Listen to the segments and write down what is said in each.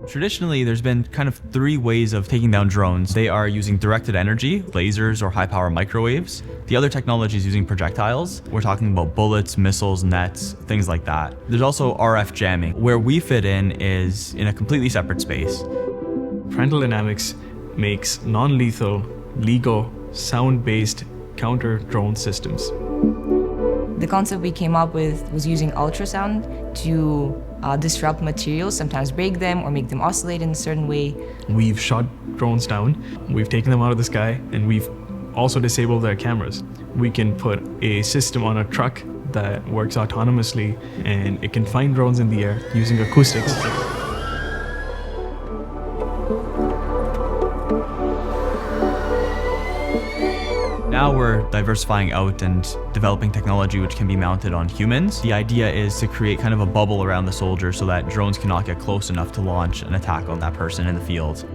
Traditionally, there's been kind of three ways of taking down drones. They are using directed energy, lasers, or high-power microwaves. The other technology is using projectiles. We're talking about bullets, missiles, nets, things like that. There's also RF jamming. Where we fit in is in a completely separate space. Prandtl Dynamics makes non-lethal, legal, sound-based counter-drone systems. The concept we came up with was using ultrasound to disrupt materials, sometimes break them or make them oscillate in a certain way. We've shot drones down, we've taken them out of the sky, and we've also disabled their cameras. We can put a system on a truck that works autonomously, and it can find drones in the air using acoustics. Now we're diversifying out and developing technology which can be mounted on humans. The idea is to create kind of a bubble around the soldier so that drones cannot get close enough to launch an attack on that person in the field.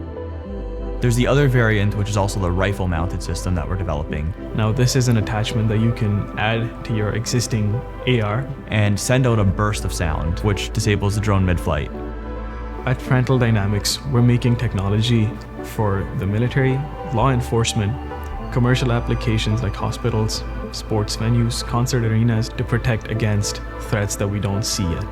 There's the other variant, which is also the rifle-mounted system that we're developing. Now this is an attachment that you can add to your existing AR and send out a burst of sound, which disables the drone mid-flight. At Prandtl Dynamics, we're making technology for the military, law enforcement, commercial applications like hospitals, sports venues, concert arenas to protect against threats that we don't see yet.